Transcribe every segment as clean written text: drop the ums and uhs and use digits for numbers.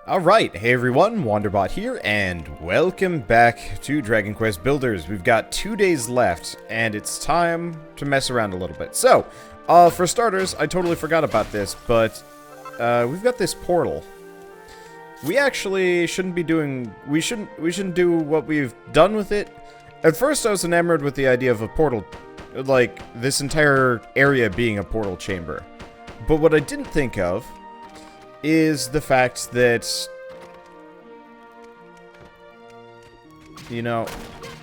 Alright, hey everyone, Wanderbot here, and welcome back to Dragon Quest Builders. We've got 2 days left, and it's time to mess around a little bit. So, for starters, I totally forgot about this, but we've got this portal. We actually shouldn't be doing... We shouldn't do what we've done with it. At first, I was enamored with the idea of a portal, like, this entire area being a portal chamber. But what I didn't think of is the fact that, you know,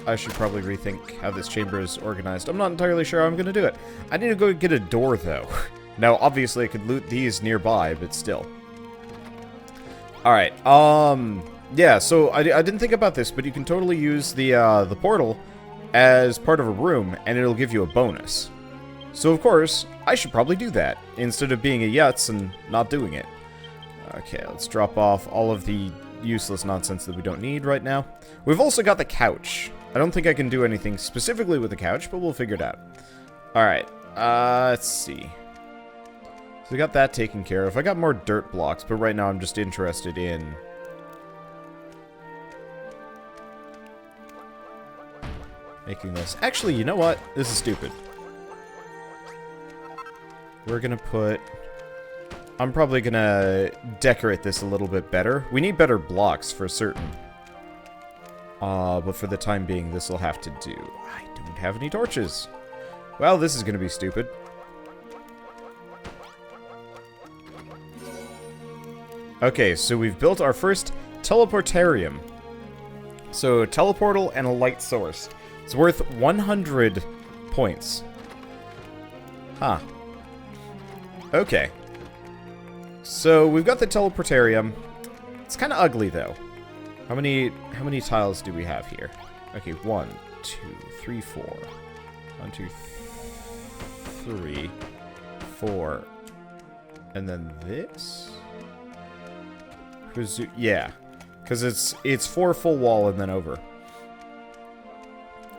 I should probably rethink how this chamber is organized. I'm not entirely sure how I'm going to do it. I need to go get a door, though. Now, obviously, I could loot these nearby, but still. Alright, yeah, so I didn't think about this, but you can totally use the portal as part of a room, and it'll give you a bonus. So, of course, I should probably do that, instead of being a yutz and not doing it. Okay, let's drop off all of the useless nonsense that we don't need right now. We've also got the couch. I don't think I can do anything specifically with the couch, but we'll figure it out. Alright, let's see. So we got that taken care of. I got more dirt blocks, but right now I'm just interested in... making this. Actually, you know what? This is stupid. We're gonna put... I'm probably gonna decorate this a little bit better. We need better blocks for certain. But for the time being, this will have to do. I don't have any torches. Well, this is gonna be stupid. Okay, so we've built our first teleportarium. So, a teleportal and a light source. It's worth 100 points. Huh. Okay. So, we've got the teleportarium. It's kind of ugly, though. How many tiles do we have here? Okay, 1, 2, 3, 4. 1, 2, 3, 4. And then this? Yeah. Because it's 4 full wall and then over.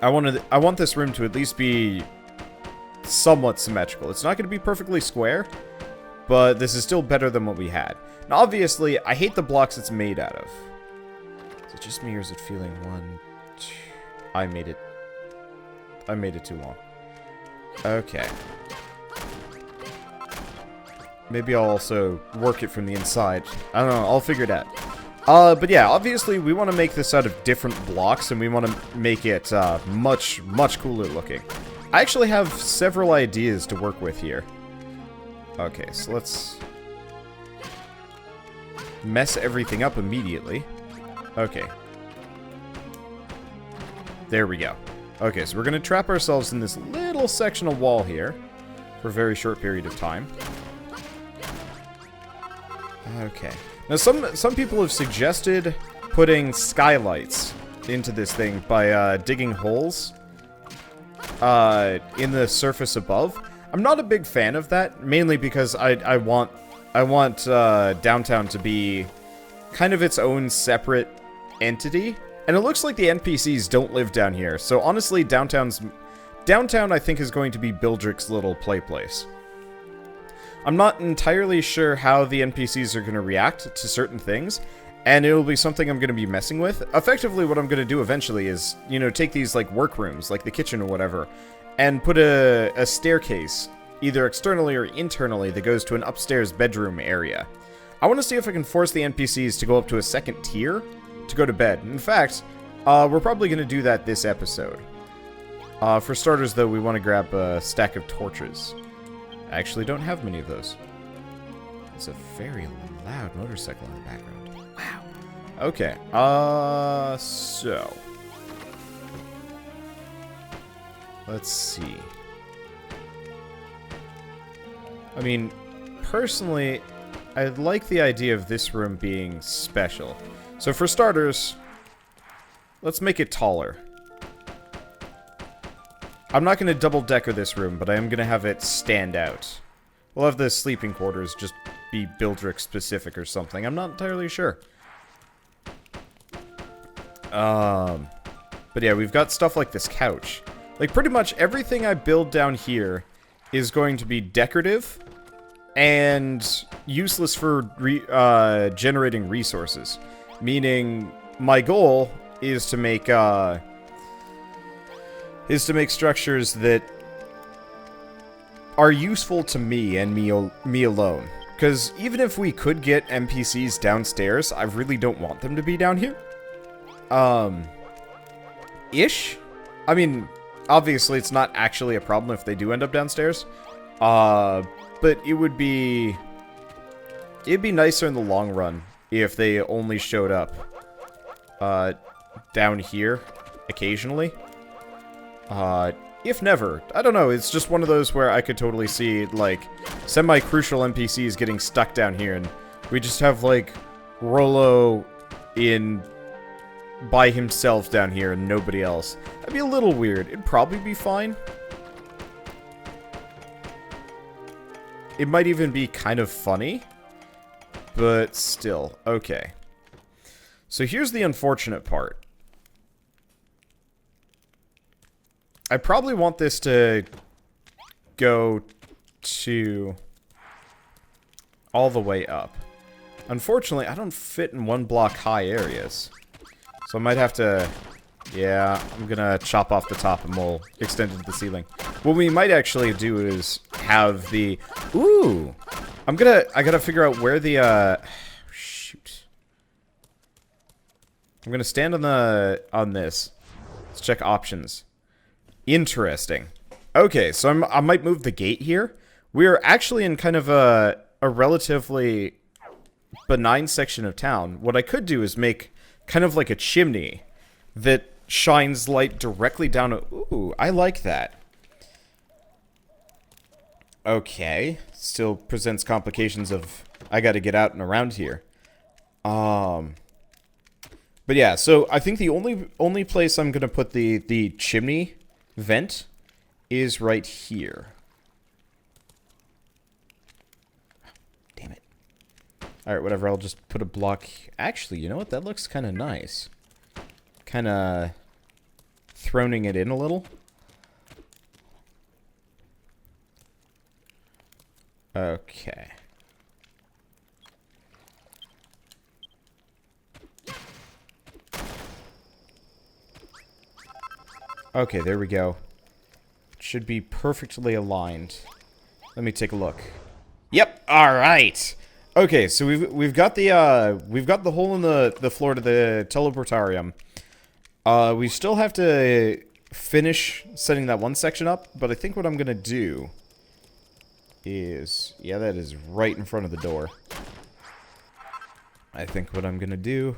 I want this room to at least be somewhat symmetrical. It's not going to be perfectly square, but this is still better than what we had. Now, obviously, I hate the blocks it's made out of. Is it just me, or is it feeling 1, 2... I made it too long. Okay. Maybe I'll also work it from the inside. I don't know, I'll figure it out. But yeah, obviously, we want to make this out of different blocks, and we want to make it, much, much cooler looking. I actually have several ideas to work with here. Okay, so let's mess everything up immediately. Okay. There we go. Okay, so we're going to trap ourselves in this little section of wall here for a very short period of time. Okay. Now, some people have suggested putting skylights into this thing by digging holes in the surface above. I'm not a big fan of that, mainly because I want downtown to be kind of its own separate entity, and it looks like the NPCs don't live down here. So honestly, downtown I think is going to be Bildrick's little play place. I'm not entirely sure how the NPCs are going to react to certain things, and it'll be something I'm going to be messing with. Effectively, what I'm going to do eventually is, you know, take these like workrooms, like the kitchen or whatever, and put a staircase, either externally or internally, that goes to an upstairs bedroom area. I want to see if I can force the NPCs to go up to a second tier to go to bed. In fact, we're probably going to do that this episode. For starters, though, we want to grab a stack of torches. I actually don't have many of those. There's a very loud motorcycle in the background. Wow. Okay, so... let's see. I mean, personally, I like the idea of this room being special. So for starters, let's make it taller. I'm not going to double-decker this room, but I am going to have it stand out. We'll have the sleeping quarters just be Bildrick specific or something. I'm not entirely sure. But yeah, we've got stuff like this couch. Like, pretty much everything I build down here is going to be decorative and useless for generating resources. Meaning, my goal is to make structures that are useful to me and me alone. Because even if we could get NPCs downstairs, I really don't want them to be down here. Ish? I mean, obviously it's not actually a problem if they do end up downstairs. But it'd be nicer in the long run if they only showed up down here occasionally. If never. I don't know, it's just one of those where I could totally see, like, semi-crucial NPCs getting stuck down here, and we just have, like, Rollo by himself down here and nobody else. That'd be a little weird. It'd probably be fine. It might even be kind of funny, but still. Okay. So here's the unfortunate part. I probably want this to go to all the way up. Unfortunately, I don't fit in one block high areas. So I might have to... Yeah, I'm gonna chop off the top and we'll extend it to the ceiling. What we might actually do is have the... Ooh! I gotta figure out where the, shoot. I'm gonna stand on this. Let's check options. Interesting. Okay, so I might move the gate here. We're actually in kind of a relatively benign section of town. What I could do is make kind of like a chimney that shines light directly down. Ooh, I like that. Okay. Still presents complications of I gotta get out and around here. But yeah, so I think the only place I'm gonna put the chimney vent is right here. Damn it. Alright, whatever, I'll just put a block... Actually, you know what? That looks kind of nice. Kind of throning it in a little. Okay. Okay, there we go. Should be perfectly aligned. Let me take a look. Yep, alright! Okay, so we've got the hole in the floor to the teleportarium. We still have to finish setting that one section up, but I think what I'm gonna do is... Yeah, that is right in front of the door. I think what I'm gonna do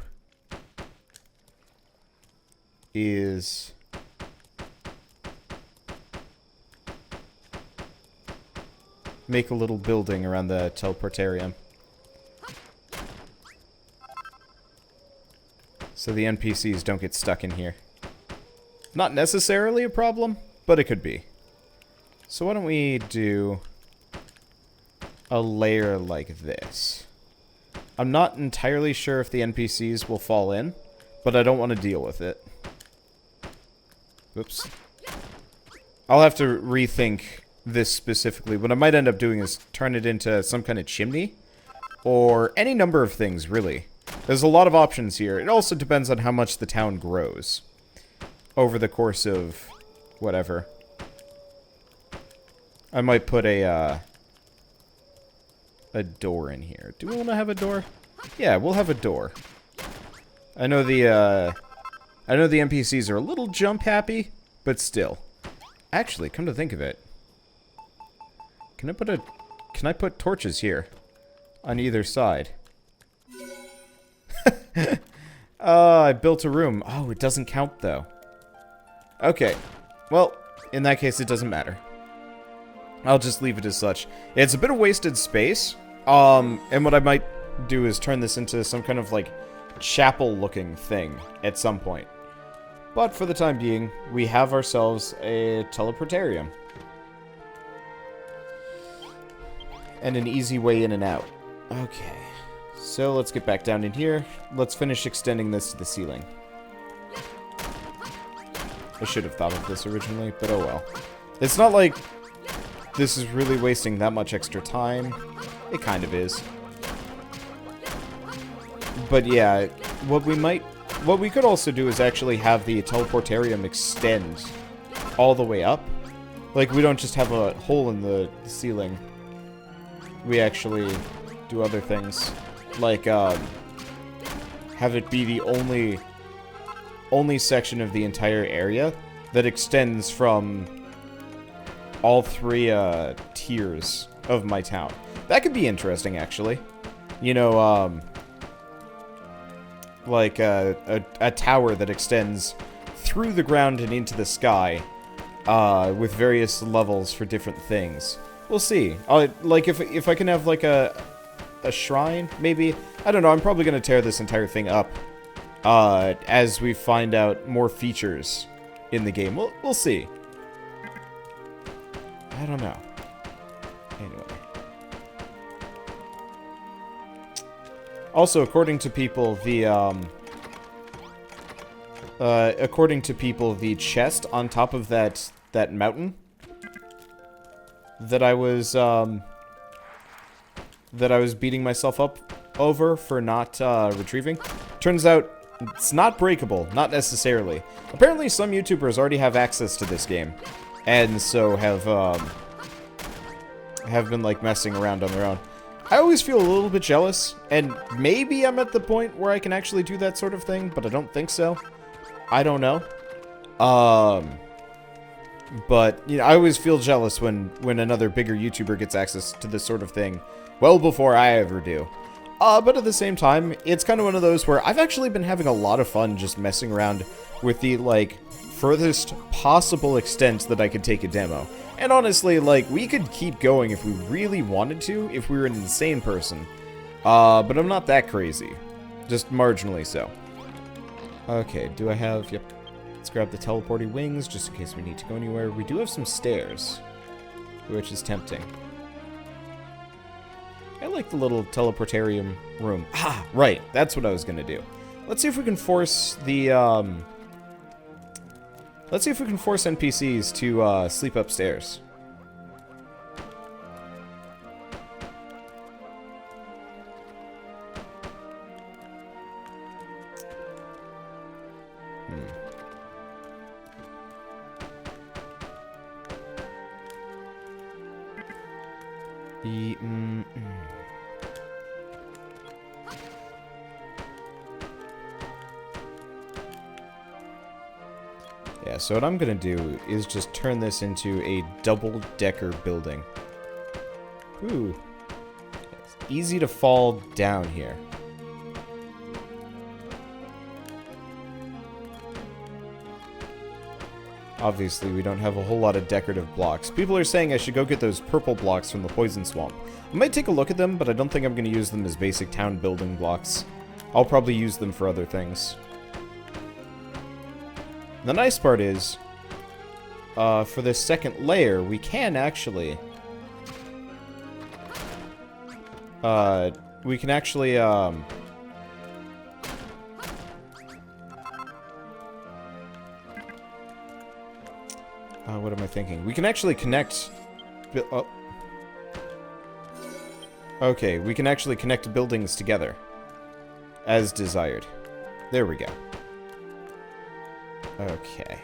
is... make a little building around the teleportarium. So the NPCs don't get stuck in here. Not necessarily a problem, but it could be. So why don't we do a layer like this? I'm not entirely sure if the NPCs will fall in, but I don't want to deal with it. Oops. I'll have to rethink this specifically. What I might end up doing is turn it into some kind of chimney, or any number of things, really. There's a lot of options here. It also depends on how much the town grows over the course of whatever. I might put a door in here. Do we want to have a door? Yeah, we'll have a door. I know the NPCs are a little jump happy, but still. Actually, come to think of it, can I put torches here on either side? I built a room. Oh, it doesn't count though. Okay. Well, in that case it doesn't matter. I'll just leave it as such. It's a bit of wasted space. And what I might do is turn this into some kind of like chapel looking thing at some point. But for the time being, we have ourselves a teleportarium. And an easy way in and out. Okay. So let's get back down in here. Let's finish extending this to the ceiling. I should have thought of this originally, but oh well. It's not like this is really wasting that much extra time. It kind of is. But yeah, what we could also do is actually have the teleportarium extend all the way up. Like, we don't just have a hole in the ceiling. We actually do other things. Like, have it be the only section of the entire area that extends from all 3 tiers of my town. That could be interesting, actually. You know, like a tower that extends through the ground and into the sky, with various levels for different things. We'll see. Like, if I can have, like, a shrine, maybe? I don't know, I'm probably gonna tear this entire thing up, as we find out more features in the game. We'll see. I don't know. Anyway. Also, according to people, the chest on top of that mountain that I was beating myself up over for not retrieving, turns out it's not breakable, not necessarily. Apparently, some YouTubers already have access to this game, and so have been like messing around on their own. I always feel a little bit jealous, and maybe I'm at the point where I can actually do that sort of thing, but I don't think so. I don't know. But, you know, I always feel jealous when another bigger YouTuber gets access to this sort of thing well before I ever do. But at the same time, it's kind of one of those where I've actually been having a lot of fun just messing around with the, like, furthest possible extent that I could take a demo. And honestly, like, we could keep going if we really wanted to, if we were an insane person. But I'm not that crazy. Just marginally so. Okay, do I have... Yep. Let's grab the teleporting wings, just in case we need to go anywhere. We do have some stairs, which is tempting. I like the little teleportarium room. Ah, right. That's what I was gonna do. Let's see if we can force the, let's see if we can force NPCs to, sleep upstairs. Yeah, so what I'm gonna do is just turn this into a double-decker building. Ooh. It's easy to fall down here. Obviously, we don't have a whole lot of decorative blocks. People are saying I should go get those purple blocks from the poison swamp. I might take a look at them, but I don't think I'm going to use them as basic town building blocks. I'll probably use them for other things. The nice part is, for this second layer, we can actually... what am I thinking? We can actually connect... Oh. Okay, we can actually connect buildings together. As desired. There we go. Okay.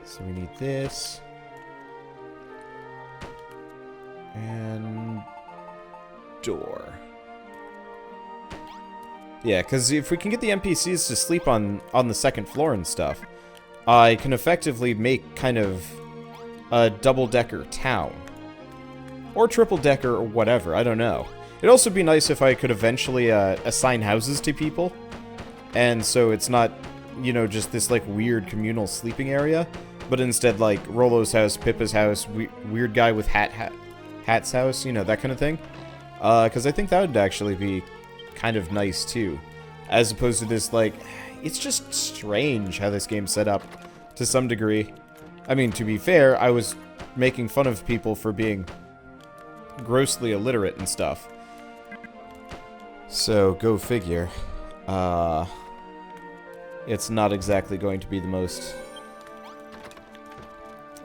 So we need this. And... door. Yeah, because if we can get the NPCs to sleep on the second floor and stuff, I can effectively make kind of a double-decker town. Or triple-decker or whatever, I don't know. It'd also be nice if I could eventually assign houses to people. And so it's not, you know, just this, like, weird communal sleeping area. But instead, like, Rolo's house, Pippa's house, weird guy with Hat's house, you know, that kind of thing. Because I think that would actually be kind of nice, too. As opposed to this, like... It's just strange how this game's set up, to some degree. I mean, to be fair, I was making fun of people for being grossly illiterate and stuff. So, go figure. It's not exactly going to be the most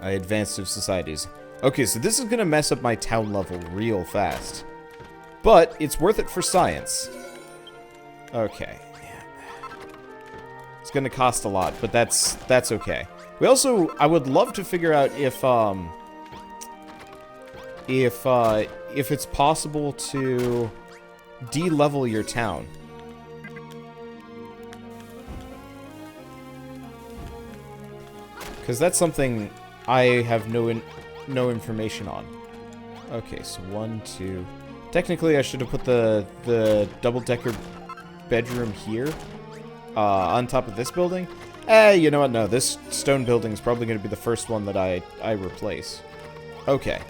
advanced of societies. Okay, so this is gonna mess up my town level real fast. But it's worth it for science. Okay. It's gonna cost a lot, but that's okay. We also, I would love to figure out if it's possible to de-level your town. Because that's something I have no information on. Okay, so 1, 2... Technically, I should have put the double-decker bedroom here, on top of this building. You know what? No, this stone building is probably going to be the first one that I replace. Okay.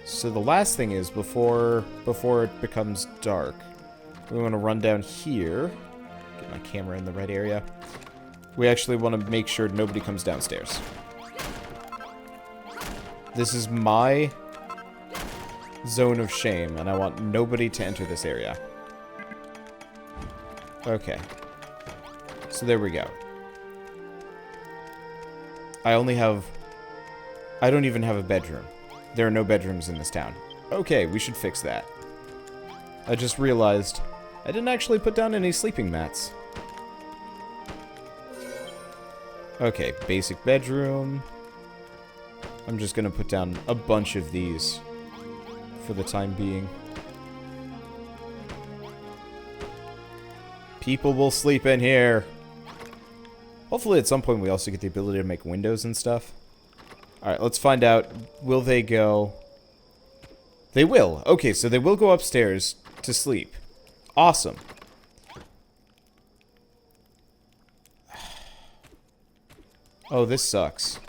So the last thing is, before it becomes dark, we want to run down here. Get my camera in the right area. We actually want to make sure nobody comes downstairs. This is my zone of shame, and I want nobody to enter this area. Okay. So there we go. I don't even have a bedroom. There are no bedrooms in this town. Okay, we should fix that. I just realized I didn't actually put down any sleeping mats. Okay, basic bedroom. I'm just gonna put down a bunch of these for the time being. People will sleep in here. Hopefully at some point we also get the ability to make windows and stuff. Alright, let's find out. Will they go? They will. Okay, so they will go upstairs to sleep. Awesome. Oh, this sucks.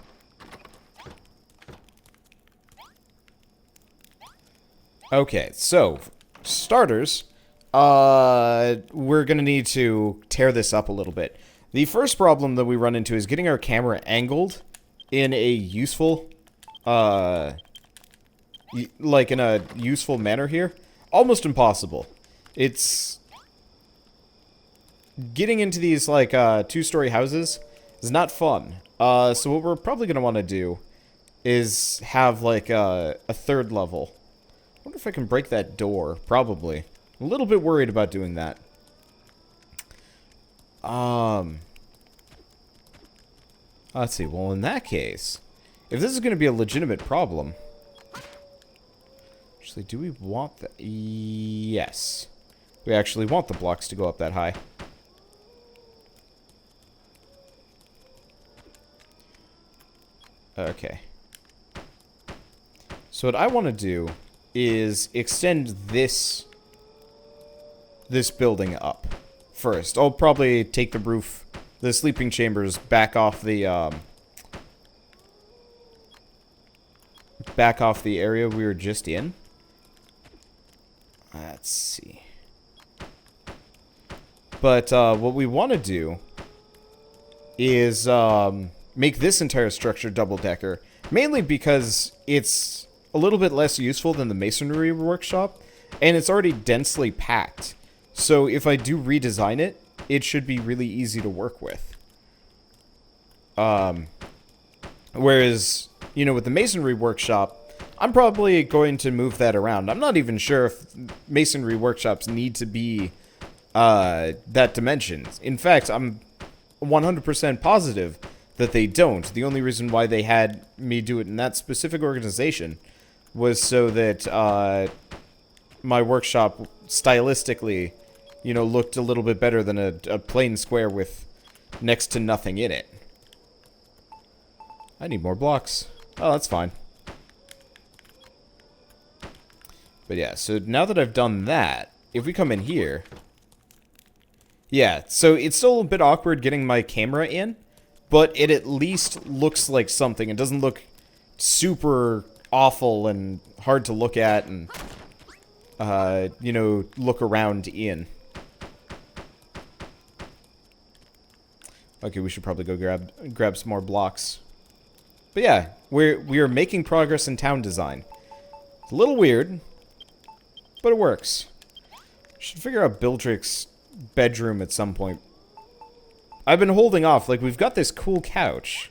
Okay, so, starters, we're gonna need to tear this up a little bit. The first problem that we run into is getting our camera angled in a useful, like in a useful manner here. Almost impossible. It's... Getting into these, like, two-story houses is not fun. So what we're probably gonna want to do is have, like, a third level. I wonder if I can break that door. Probably. A little bit worried about doing that. Let's see. Well, in that case, if this is going to be a legitimate problem... Actually, do we want that? Yes. We actually want the blocks to go up that high. Okay. So what I want to do is extend this building up first. I'll probably take the roof, the sleeping chambers back off the area we were just in. Let's see. But what we want to do is make this entire structure double-decker, mainly because it's a little bit less useful than the masonry workshop, and it's already densely packed. So if I do redesign it, it should be really easy to work with. Whereas, you know, with the masonry workshop, I'm probably going to move that around. I'm not even sure if masonry workshops need to be that dimension. In fact, I'm 100% positive that they don't. The only reason why they had me do it in that specific organization was so that my workshop stylistically, you know, looked a little bit better than a plain square with next to nothing in it. I need more blocks. Oh, that's fine. But yeah, so now that I've done that, if we come in here... Yeah, so it's still a bit awkward getting my camera in, but it at least looks like something. It doesn't look super awful and hard to look at and, you know, look around in. Okay, we should probably go grab some more blocks. But yeah, we are making progress in town design. It's a little weird, but it works. Should figure out Bildrick's bedroom at some point. I've been holding off. Like, we've got this cool couch.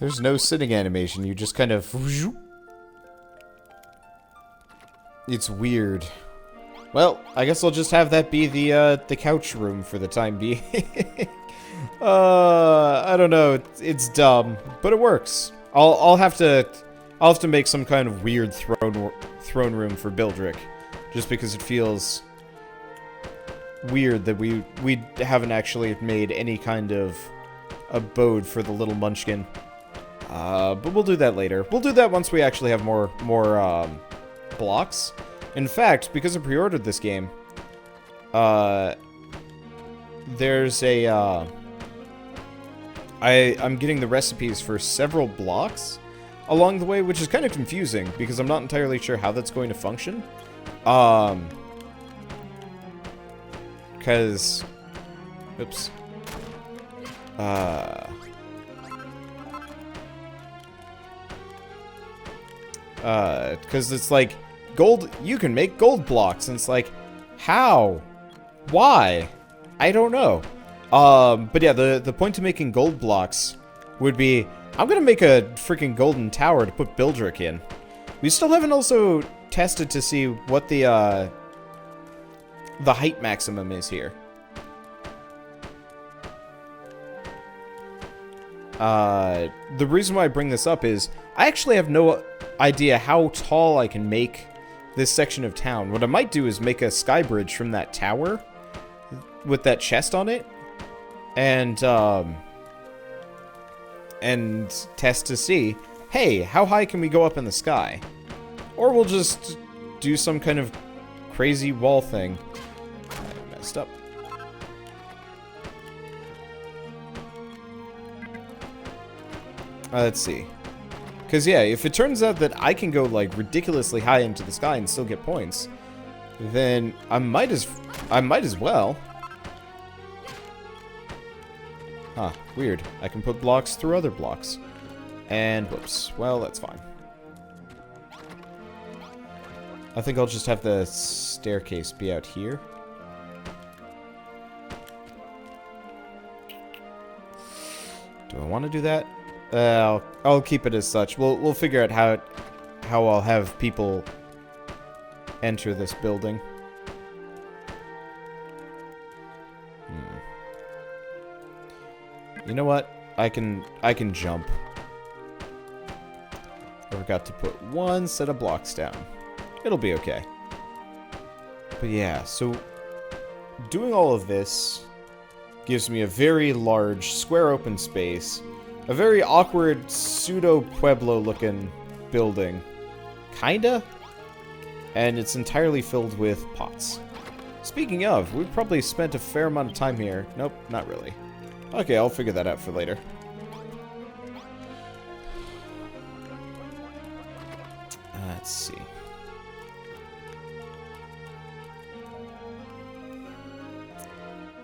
There's no sitting animation. You just kind of... It's weird. Well, I guess I'll just have that be the couch room for the time being. I don't know. It's dumb, but it works. I'll have to make some kind of weird throne room for Bildrick, just because it feels weird that we haven't actually made any kind of abode for the little munchkin. But we'll do that later. We'll do that once we actually have more blocks. In fact, because I pre-ordered this game, there's a I'm getting the recipes for several blocks along the way, which is kind of confusing because I'm not entirely sure how that's going to function. Because, oops. Because it's like, gold, you can make gold blocks, and it's like, how? Why? I don't know. But yeah, the point to making gold blocks would be, I'm gonna make a freaking golden tower to put Bildrick in. We still haven't also tested to see what the height maximum is here. The reason why I bring this up is, I actually have no idea how tall I can make this section of town. What I might do is make a sky bridge from that tower with that chest on it, and test to see, hey, how high can we go up in the sky? Or we'll just do some kind of crazy wall thing. I messed up. Let's see. Because, yeah, if it turns out that I can go, like, ridiculously high into the sky and still get points, then I might as well. Huh, weird. I can put blocks through other blocks. And, whoops. Well, that's fine. I think I'll just have the staircase be out here. Do I want to do that? I'll keep it as such. We'll figure out how I'll have people enter this building. You know what? I can jump. I forgot to put one set of blocks down. It'll be okay. But yeah, so doing all of this gives me a very large square open space, a very awkward pseudo-Pueblo looking building. Kinda? And it's entirely filled with pots. Speaking of, we've probably spent a fair amount of time here. Nope, not really. Okay, I'll figure that out for later. Let's see.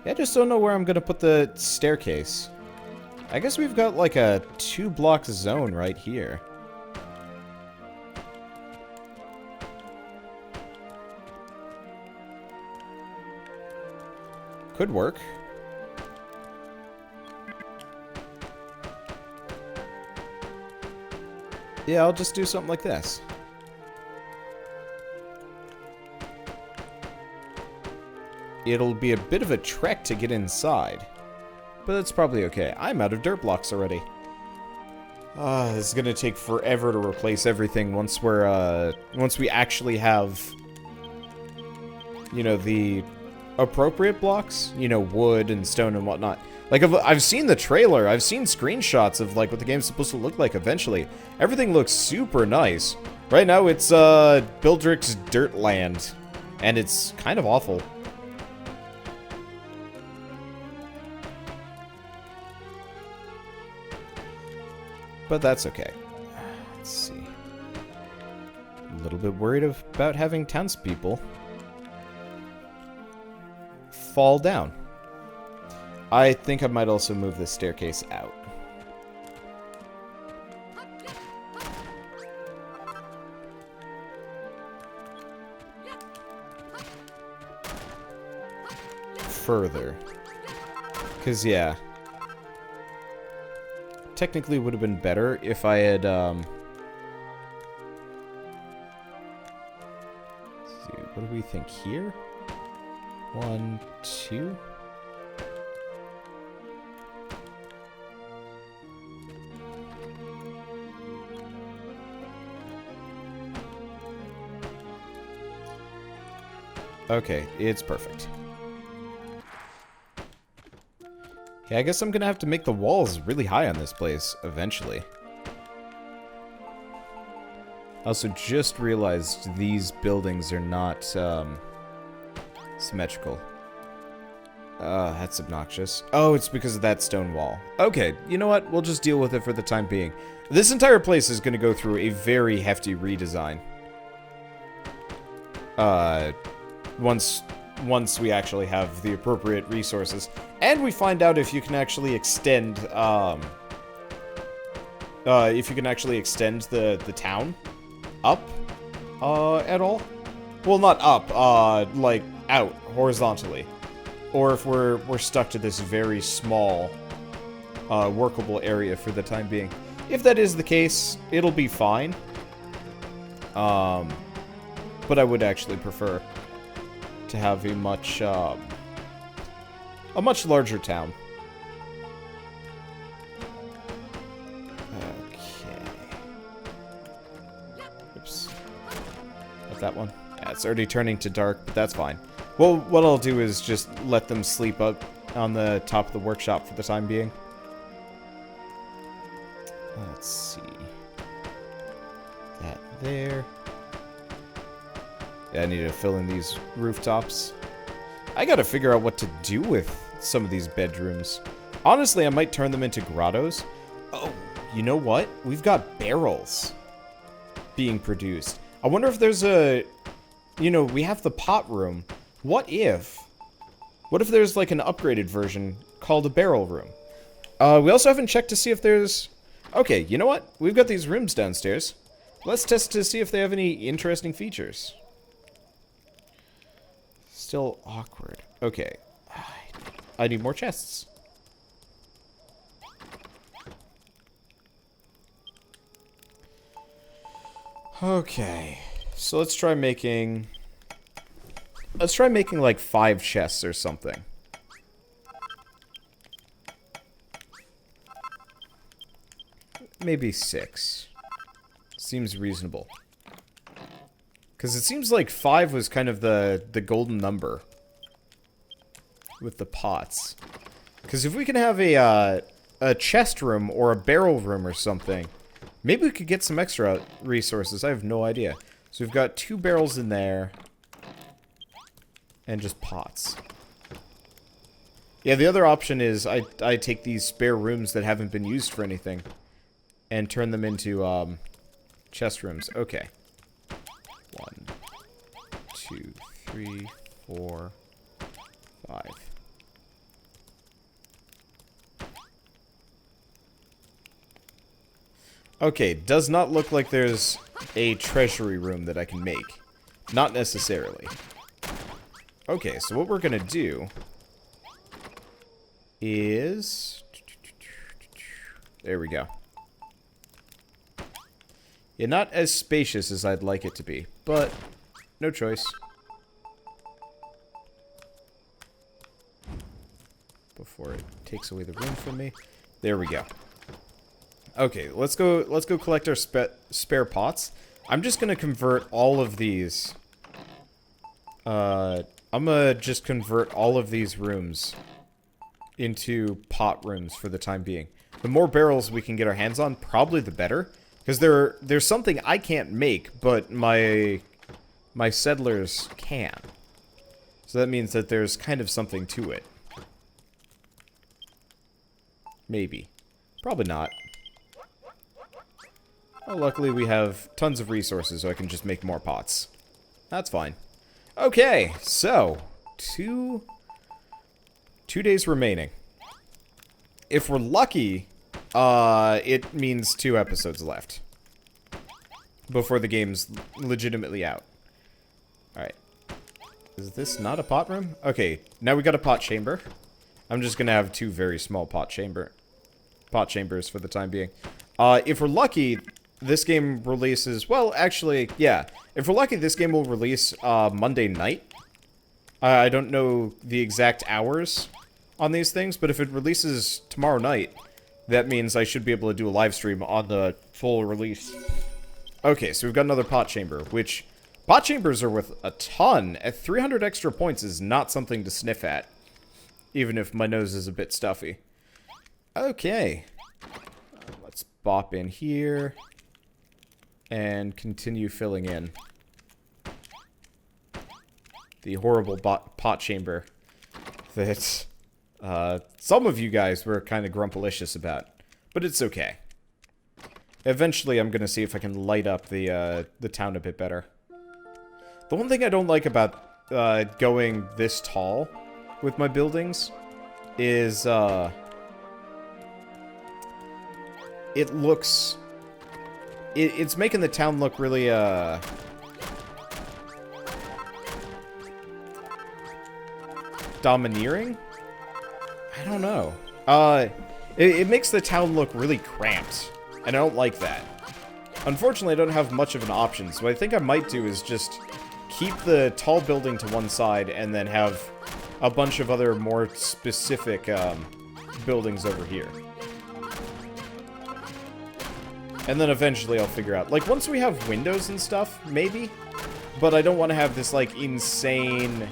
Yeah, I just don't know where I'm gonna put the staircase. I guess we've got like a 2-block zone right here. Could work. Yeah, I'll just do something like this. It'll be a bit of a trek to get inside, but that's probably okay. I'm out of dirt blocks already. This is gonna take forever to replace everything once we actually have, you know, the appropriate blocks, you know, wood and stone and whatnot. Like, I've seen the trailer, I've seen screenshots of, like, what the game's supposed to look like eventually. Everything looks super nice. Right now, it's, Bildrick's dirt land, and it's kind of awful. But that's okay. Let's see. A little bit worried about having townspeople fall down. I think I might also move this staircase out. Further. 'Cause, yeah. technically would have been better if I had, let's see, what do we think here? 1, 2. Okay, it's perfect. Yeah, I guess I'm gonna have to make the walls really high on this place eventually. I also just realized these buildings are not symmetrical. That's obnoxious. Oh, it's because of that stone wall. Okay, you know what? We'll just deal with it for the time being. This entire place is gonna go through a very hefty redesign. Once we actually have the appropriate resources. And we find out if you can actually extend, the town up, at all. Well, not up, like, out, horizontally. Or if we're stuck to this very small, workable area for the time being. If that is the case, it'll be fine. But I would actually prefer to have a much larger town. Okay. Oops. Left that one. Yeah, it's already turning to dark, but that's fine. Well, what I'll do is just let them sleep up on the top of the workshop for the time being. Let's see. That there. Yeah, I need to fill in these rooftops. I gotta figure out what to do with some of these bedrooms. Honestly, I might turn them into grottos. Oh, you know what? We've got barrels being produced. I wonder if there's a... You know, we have the pot room. What if there's like an upgraded version called a barrel room? We also haven't checked to see if there's... Okay, you know what? We've got these rooms downstairs. Let's test to see if they have any interesting features. Still awkward. Okay. I need more chests. Okay. So let's try making... like 5 chests or something. Maybe 6. Seems reasonable. Because it seems like 5 was kind of the golden number with the pots. Because if we can have a chest room or a barrel room or something, maybe we could get some extra resources. I have no idea. So we've got 2 barrels in there. And just pots. Yeah, the other option is I take these spare rooms that haven't been used for anything and turn them into chest rooms. Okay. 1, 2, 3, 4, 5. Okay, does not look like there's a treasury room that I can make. Not necessarily. Okay, so what we're gonna do is... There we go. Yeah, not as spacious as I'd like it to be, but no choice. Before it takes away the room from me. There we go. Okay, let's go collect our spare pots. I'm just gonna convert all of these. I'm gonna just convert all of these rooms into pot rooms for the time being. The more barrels we can get our hands on, probably the better. Because there's something I can't make, but my settlers can. So that means that there's kind of something to it. Maybe. Probably not. Well, luckily we have tons of resources, so I can just make more pots. That's fine. Okay, so 2 days remaining. If we're lucky, it means 2 episodes left before the game's legitimately out. Alright. Is this not a pot room? Okay, now we got a pot chamber. I'm just gonna have 2 very small pot chamber. pot chambers for the time being. If we're lucky, this game releases... Well, actually, yeah. If we're lucky, this game will release Monday night. I don't know the exact hours on these things, but if it releases tomorrow night, that means I should be able to do a live stream on the full release. Okay, so we've got another pot chamber, which... Pot chambers are worth a ton. At 300 extra points is not something to sniff at. Even if my nose is a bit stuffy. Okay. Let's bop in here. And continue filling in. The horrible pot chamber that some of you guys were kind of grumpalicious about. But it's okay. Eventually I'm going to see if I can light up the town a bit better. The one thing I don't like about going this tall with my buildings is it looks... It's making the town look really domineering? I don't know. It makes the town look really cramped, and I don't like that. Unfortunately, I don't have much of an option, so what I think I might do is just keep the tall building to one side and then have a bunch of other more specific buildings over here. And then eventually I'll figure out, like, once we have windows and stuff, maybe, but I don't want to have this, like, insane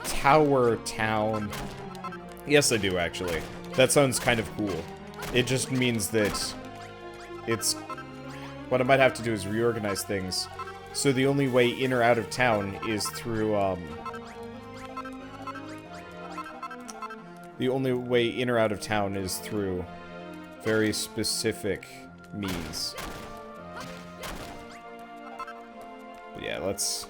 tower town. Yes, I do, actually. That sounds kind of cool. It just means that it's... What I might have to do is reorganize things. So the only way in or out of town is through, The only way in or out of town is through very specific means. But yeah, let's...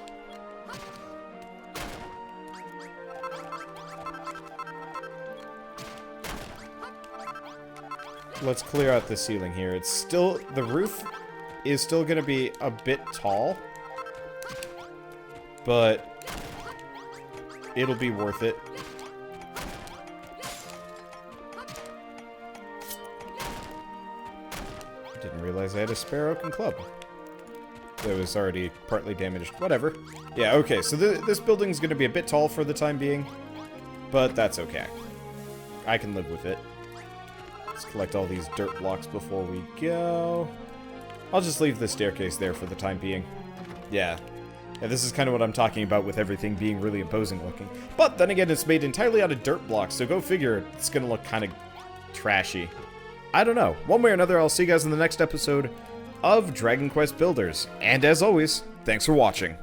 Let's clear out the ceiling here. It's still... The roof is still gonna be a bit tall. But it'll be worth it. Didn't realize I had a spare oaken club. That was already partly damaged. Whatever. Yeah, okay, so this building's gonna be a bit tall for the time being. But that's okay. I can live with it. Let's collect all these dirt blocks before we go. I'll just leave the staircase there for the time being. Yeah. Yeah, this is kind of what I'm talking about with everything being really imposing looking. But then again, it's made entirely out of dirt blocks, so go figure it's gonna look kind of trashy. I don't know. One way or another, I'll see you guys in the next episode of Dragon Quest Builders. And as always, thanks for watching.